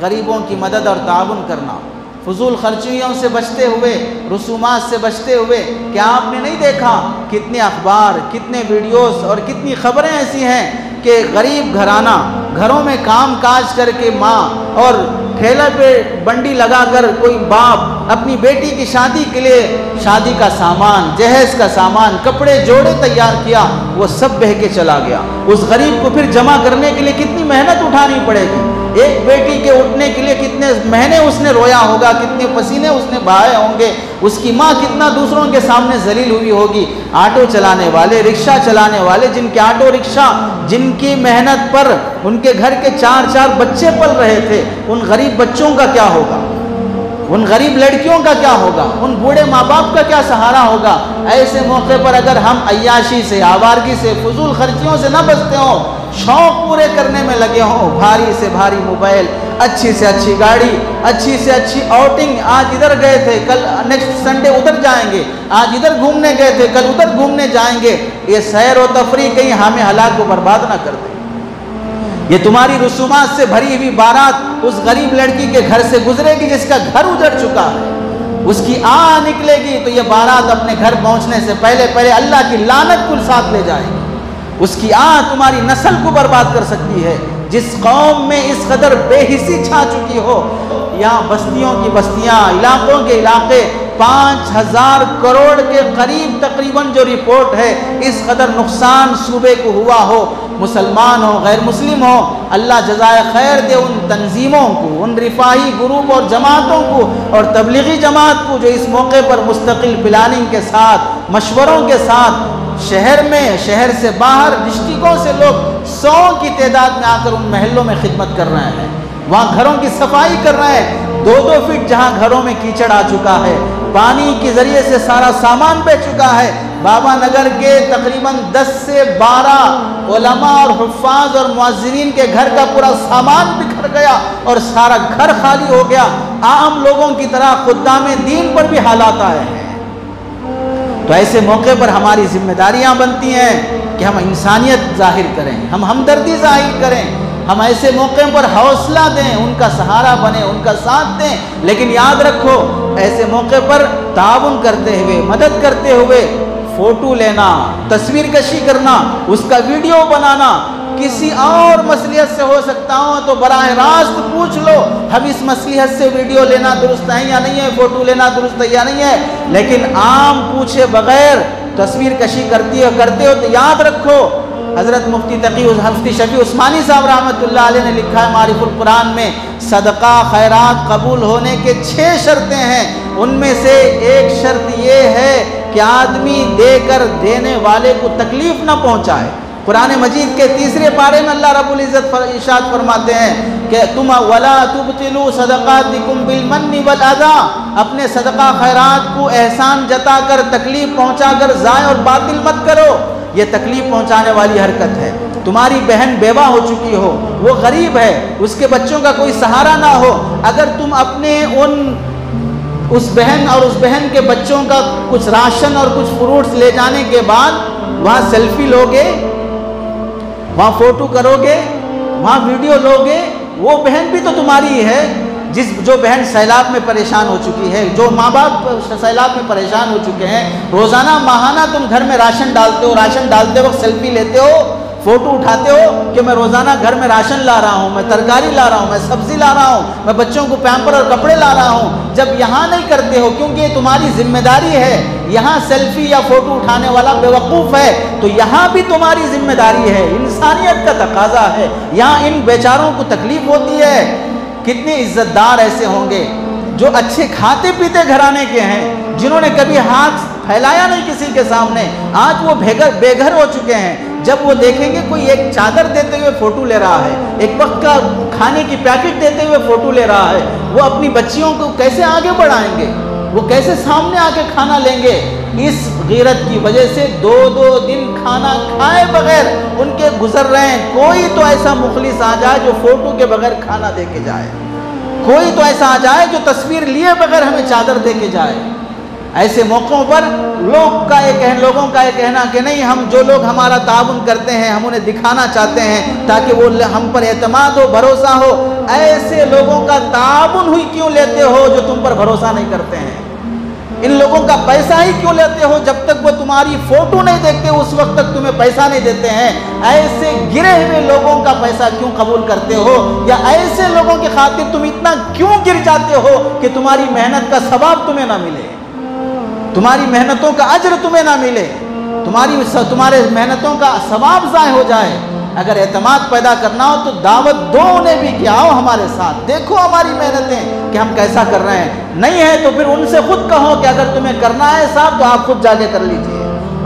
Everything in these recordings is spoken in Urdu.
غریبوں کی مدد اور تعاون کرنا، فضول خرچیوں سے بچتے ہوئے، رسومات سے بچتے ہوئے۔ کیا آپ نے نہیں دیکھا کتنے اخبار، کتنے ویڈیوز اور کتنی خبریں ایسی ہیں کہ غریب گھرانہ گھروں میں کام کاج کر کے ماں اور ٹھیلہ پہ بنڈی لگا کر کوئی باپ اپنی بیٹی کی شادی کے لیے شادی کا سامان، جہیز کا سامان، کپڑے جوڑے تیار کیا، وہ سب بہہ کے چلا گیا۔ اس غریب کو پھر جمع کرنے کے لیے کتنی محنت اٹھانی پڑے گی، ایک بیٹی کے اٹھنے کے لیے کتنے مہینے اس نے رویا ہوگا، کتنے پسینے اس نے بہائے ہوں گے، اس کی ماں کتنا دوسروں کے سامنے ذلیل ہوئی ہوگی۔ آٹو چلانے والے، رکشہ چلانے والے، جن کے آٹو رکشہ، جن کی محنت پر ان کے گھر کے 4 بچے پل رہے تھے، ان غریب بچوں کا کیا ہوگا، ان غریب لڑکیوں کا کیا ہوگا، ان بوڑھے ماں باپ کا کیا سہارا ہوگا۔ ایسے موقع پر اگر ہم عیاشی سے، آوارگی سے، فضول خرچیوں سے نہ بچتے ہوں، شوق پورے کرنے میں لگے ہوں، بھاری سے بھاری موبائل، اچھی سے اچھی گاڑی، اچھی سے اچھی آؤٹنگ، آج ادھر گئے تھے کل نیکسٹ سنڈے ادھر جائیں گے، آج ادھر گھومنے گئے تھے کل ادھر گھومنے جائیں گے، یہ سیر و تفریح کہیں ہمیں ہلاک و برباد نہ کر دے۔ یہ تمہاری رسومات سے بھری ہوئی بارات اس غریب لڑکی کے گھر سے گزرے گی جس کا گھر اجڑ چکا ہے، اس کی نکلے گی تو یہ بارات اپنے گھر پہنچنے سے پہلے اللہ کی لعنت کل ساتھ لے جائے گی۔ اس کی تمہاری نسل کو برباد کر سکتی ہے۔ جس قوم میں اس قدر بے حسی چھا چکی ہو، یہاں بستیوں کی بستیاں، علاقوں کے علاقے 5000 کروڑ کے قریب تقریباً جو رپورٹ ہے، اس قدر نقصان صوبے کو ہوا ہو، مسلمان ہو غیر مسلم ہو، اللہ جزائے خیر دے ان تنظیموں کو، ان رفاہی گروپ اور جماعتوں کو اور تبلیغی جماعت کو جو اس موقع پر مستقل پلاننگ کے ساتھ، مشوروں کے ساتھ شہر میں، شہر سے باہر ڈسٹرکوں سے لوگ 100 کی تعداد میں آ کر ان محلوں میں خدمت کر رہے ہیں، وہاں گھروں کی صفائی کر رہے ہیں۔ 2-2 فٹ جہاں گھروں میں کیچڑ آ چکا ہے، پانی کے ذریعے سے سارا سامان بہ چکا ہے۔ بابا نگر کے تقریباً 10 سے 12 علماء اور حفاظ اور معززین کے گھر کا پورا سامان بکھر گیا اور سارا گھر خالی ہو گیا۔ عام لوگوں کی طرح خدام دین پر بھی حالات آئے ہیں۔ تو ایسے موقع پر ہماری ذمہ داریاں بنتی ہیں کہ ہم انسانیت ظاہر کریں، ہم ہمدردی ظاہر کریں، ہم ایسے موقع پر حوصلہ دیں، ان کا سہارا بنیں، ان کا ساتھ دیں۔ لیکن یاد رکھو، ایسے موقع پر تعاون کرتے ہوئے، مدد کرتے ہوئے فوٹو لینا، تصویر کشی کرنا، اس کا ویڈیو بنانا، کسی اور مصلحت سے ہو سکتا ہوں تو براہ راست پوچھ لو، ہم اس مصلحت سے ویڈیو لینا درست ہے یا نہیں ہے، فوٹو لینا درست ہے یا نہیں ہے۔ لیکن عام پوچھے بغیر تصویر کشی کرتے ہو تو یاد رکھو، حضرت مفتی شفیع عثمانی صاحب رحمۃ اللہ علیہ نے لکھا ہے معارف القرآن میں، صدقہ خیرات قبول ہونے کے 6 شرطیں ہیں، ان میں سے ایک شرط یہ ہے کہ آدمی دے کر دینے والے کو تکلیف نہ پہنچائے۔ قرآن مجید کے 3 پارے میں اللہ رب العزت ارشاد فرماتے ہیں کہ تم وَلَا تُبْطِلُوا صَدَقَاتِكُمْ بِالْمَنِّ وَالْأَذَىٰ، اپنے صدقہ خیرات کو احسان جتا کر، تکلیف پہنچا کر ضائع اور باطل مت کرو، یہ تکلیف پہنچانے والی حرکت ہے۔ تمہاری بہن بیوہ ہو چکی ہو، وہ غریب ہے، اس کے بچوں کا کوئی سہارا نہ ہو، اگر تم اپنے اس بہن اور اس بہن کے بچوں کا کچھ راشن اور کچھ فروٹس لے جانے کے بعد وہاں سیلفی لوگے، وہاں فوٹو کرو گے، وہاں ویڈیو لوگے، وہ بہن بھی تو تمہاری ہے۔ جو بہن سیلاب میں پریشان ہو چکی ہے، جو ماں باپ سیلاب میں پریشان ہو چکے ہیں، روزانہ ماہانہ تم گھر میں راشن ڈالتے ہو، راشن ڈالتے وقت سیلفی لیتے ہو، فوٹو اٹھاتے ہو کہ میں روزانہ گھر میں راشن لا رہا ہوں، میں ترکاری لا رہا ہوں، میں سبزی لا رہا ہوں، میں بچوں کو پیمپر اور کپڑے لا رہا ہوں۔ جب یہاں نہیں کرتے ہو کیونکہ یہ تمہاری ذمہ داری ہے، یہاں سیلفی یا فوٹو اٹھانے والا بیوقوف ہے، تو یہاں بھی تمہاری ذمہ داری ہے، انسانیت کا تقاضا ہے، یہاں ان بیچاروں کو تکلیف ہوتی ہے۔ کتنے عزت دار ایسے ہوں گے جو اچھے کھاتے پیتے گھرانے کے ہیں، جنہوں نے کبھی ہاتھ پھیلایا نہیں کسی کے سامنے، آج وہ بے گھر ہو چکے ہیں۔ جب وہ دیکھیں گے کوئی ایک چادر دیتے ہوئے فوٹو لے رہا ہے، ایک وقت کا کھانے کی پیکٹ دیتے ہوئے فوٹو لے رہا ہے، وہ اپنی بچیوں کو کیسے آگے بڑھائیں گے، وہ کیسے سامنے آ کے کھانا لیں گے؟ اس غیرت کی وجہ سے 2 دن کھانا کھائے بغیر ان کے گزر رہے ہیں۔ کوئی تو ایسا مخلص آ جائے جو فوٹو کے بغیر کھانا دے کے جائے، کوئی تو ایسا آ جائے جو تصویر لیے بغیر ہمیں چادر دے کے جائے۔ ایسے موقعوں پر لوگوں کا یہ کہنا کہ نہیں، ہم جو لوگ ہمارا تعاون کرتے ہیں ہم انہیں دکھانا چاہتے ہیں تاکہ وہ ہم پر اعتماد ہو، بھروسہ ہو، ایسے لوگوں کا تعاون ہوئی کیوں لیتے ہو جو تم پر بھروسہ نہیں کرتے ہیں؟ ان لوگوں کا پیسہ ہی کیوں لیتے ہو؟ جب تک وہ تمہاری فوٹو نہیں دیکھتے اس وقت تک تمہیں پیسہ نہیں دیتے ہیں۔ ایسے گرے ہوئے لوگوں کا پیسہ کیوں قبول کرتے ہو؟ یا ایسے لوگوں کی خاطر تم اتنا کیوں گر جاتے ہو کہ تمہاری محنت کا ثواب تمہیں نہ ملے، تمہاری محنتوں کا اجر تمہیں نہ ملے، تمہارے محنتوں کا ثواب ضائع ہو جائے؟ اگر اعتماد پیدا کرنا ہو تو دعوت دو انہیں بھی کہ آؤ ہمارے ساتھ، دیکھو ہماری محنتیں کہ ہم کیسا کر رہے ہیں۔ نہیں ہے تو پھر ان سے خود کہو کہ اگر تمہیں کرنا ہے صاحب تو آپ خود جا کے کر لیجئے،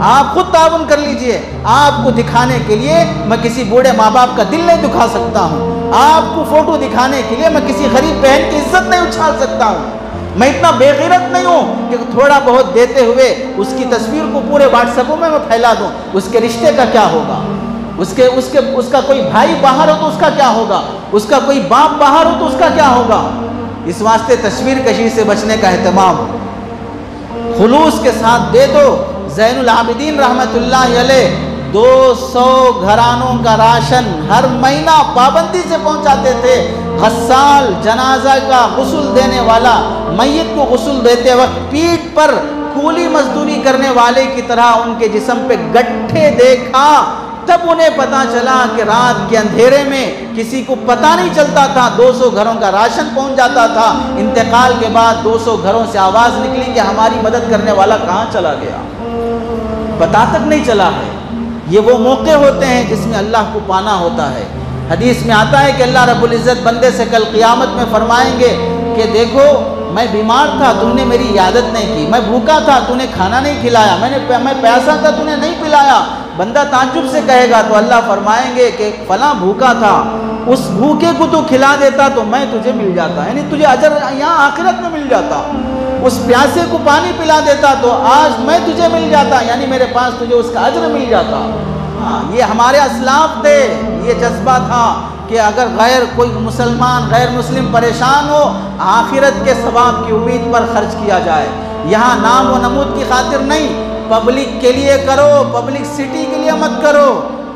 آپ خود تعاون کر لیجئے۔ آپ کو دکھانے کے لیے میں کسی بوڑھے ماں باپ کا دل نہیں دکھا سکتا ہوں، آپ کو فوٹو دکھانے کے لیے میں کسی غریب بہن کی عزت نہیں اچھال سکتا ہوں، میں اتنا بے غیرت نہیں ہوں کہ تھوڑا بہت دیتے ہوئے اس کی تصویر کو پورے واٹس ایپوں میں پھیلا دوں۔ اس کے رشتے کا کیا ہوگا؟ اس کا کوئی بھائی باہر ہو تو اس کا کیا ہوگا؟ اس کا کوئی باپ باہر ہو تو اس کا کیا ہوگا؟ اس واسطے تصویر کشی سے بچنے کا اہتمام خلوص کے ساتھ دے دو۔ زین العابدین رحمت اللہ علیہ 200 گھرانوں کا راشن ہر مہینہ پابندی سے پہنچاتے تھے۔ غسال، جنازہ کا غسل دینے والا، میت کو غسل دیتے وقت پیٹھ پر کولی مزدوری کرنے والے کی طرح ان کے جسم پہ گٹھے دیکھا، تب انہیں پتا چلا کہ رات کے اندھیرے میں کسی کو پتا نہیں چلتا تھا، 200 گھروں کا راشن پہنچ جاتا تھا۔ انتقال کے بعد 200 گھروں سے آواز نکلی کہ ہماری مدد کرنے والا کہاں چلا گیا، پتا تک نہیں چلا ہے۔ یہ وہ موقع ہوتے ہیں جس میں اللہ کو پانا ہوتا ہے۔ حدیث میں آتا ہے کہ اللہ رب العزت بندے سے کل قیامت میں فرمائیں گے کہ دیکھو میں بیمار تھا تو نے میری عیادت نہیں کی، میں بھوکا تھا تو نے کھانا نہیں کھلایا، میں پیاسا تھا تو نے نہیں پلایا۔ بندہ تعجب سے کہے گا تو اللہ فرمائیں گے کہ فلاں بھوکا تھا، اس بھوکے کو تو کھلا دیتا تو میں تجھے مل جاتا، یعنی تجھے اجر یہاں آخرت میں مل جاتا۔ اس پیاسے کو پانی پلا دیتا تو آج میں تجھے مل جاتا، یعنی میرے پاس تجھے اس کا اجر مل جاتا۔ یہ ہمارے اسلاف تھے، یہ جذبہ تھا کہ اگر کوئی مسلمان غیر مسلم پریشان ہو آخرت کے ثواب کی امید پر خرچ کیا جائے۔ یہاں نام و نمود کی خاطر نہیں، پبلک کے لیے کرو، پبلک سٹی کے لیے مت کرو،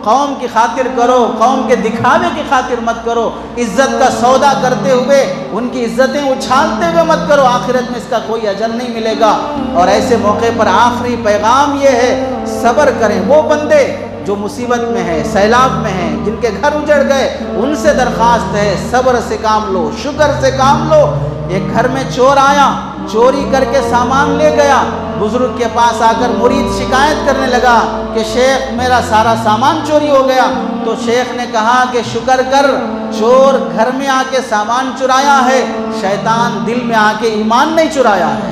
قوم کی خاطر کرو، قوم کے دکھاوے کی خاطر مت کرو، عزت کا سودا کرتے ہوئے ان کی عزتیں اچھالتے ہوئے مت کرو، آخرت میں اس کا کوئی اجر نہیں ملے گا۔ اور ایسے موقع پر آخری پیغام یہ ہے، صبر کریں۔ وہ بندے جو مصیبت میں ہیں، سیلاب میں ہیں، جن کے گھر اجڑ گئے، ان سے درخواست ہے صبر سے کام لو، شکر سے کام لو۔ ایک گھر میں چور آیا، چوری کر کے سامان لے گیا، بزرگ کے پاس آ کر مرید شکایت کرنے لگا کہ شیخ میرا سارا سامان چوری ہو گیا۔ تو شیخ نے کہا کہ شکر کر، چور گھر میں آ کے سامان چرایا ہے، شیطان دل میں آ کے ایمان نہیں چرایا ہے۔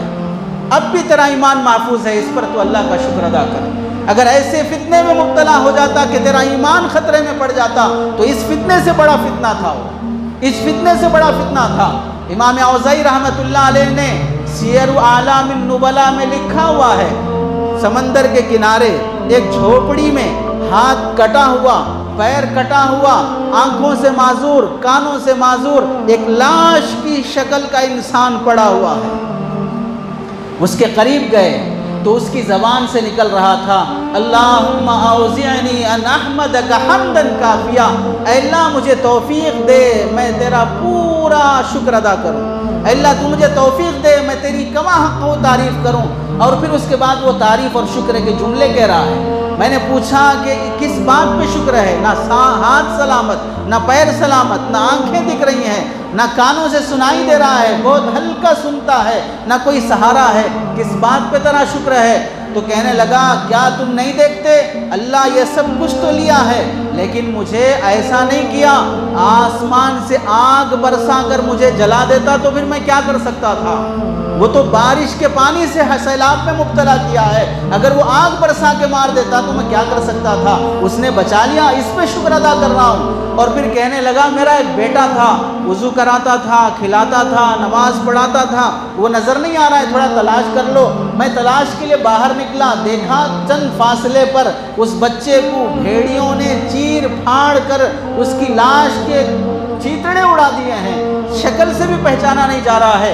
اب بھی تیرا ایمان محفوظ ہے، اس پر تو اللہ کا شکر ادا کر۔ اگر ایسے فتنے میں مبتلا ہو جاتا کہ تیرا ایمان خطرے میں پڑ جاتا تو اس فتنے سے بڑا فتنہ تھا، اس فتنے سے بڑا فتنہ تھا۔ امام اوزاعی رحمت اللہ علیہ نے سیر اعلام النبلاء میں لکھا ہوا ہے، سمندر کے کنارے ایک جھوپڑی میں ہاتھ کٹا ہوا، پیر کٹا ہوا، آنکھوں سے معذور، کانوں سے معذور ایک لاش کی شکل کا انسان پڑا ہوا ہے۔ اس کے قریب گئے تو اس کی زبان سے نکل رہا تھا، اللہم اوزعنی ان احمدک حمدا کافیا، اے اللہ مجھے توفیق دے میں تیرا پورا شکر ادا کروں، اے اللہ تو مجھے توفیق دے میں تیری کما حق و تعریف کروں۔ اور پھر اس کے بعد وہ تعریف اور شکر کے جملے کہہ رہا ہے۔ میں نے پوچھا کہ کس بات پہ شکر ہے؟ نہ ہاتھ سلامت، نہ پیر سلامت، نہ آنکھیں دکھ رہی ہیں، نہ کانوں سے سنائی دے رہا ہے، بہت ہلکا سنتا ہے، نہ کوئی سہارا ہے، کس بات پہ تیرا شکر ہے؟ تو کہنے لگا کیا تم نہیں دیکھتے اللہ یہ سب کچھ تو لیا ہے لیکن مجھے ایسا نہیں کیا، آسمان سے آگ برسا کر مجھے جلا دیتا تو پھر میں کیا کر سکتا تھا؟ وہ تو بارش کے پانی سے سیلاب میں مبتلا کیا ہے، اگر وہ آگ برسا کے مار دیتا تو میں کیا کر سکتا تھا؟ اس نے بچا لیا، اس پہ شکر ادا کر رہا ہوں۔ اور پھر کہنے لگا میرا ایک بیٹا تھا، وضو کراتا تھا، کھلاتا تھا، نماز پڑھاتا تھا، وہ نظر نہیں آ رہا ہے، تھوڑا تلاش کر لو۔ میں تلاش کے لیے باہر نکلا، دیکھا چند فاصلے پر اس بچے کو بھیڑیوں نے چیر پھاڑ کر اس کی لاش کے چیتڑے اڑا دیے ہیں، شکل سے بھی پہچانا نہیں جا رہا ہے۔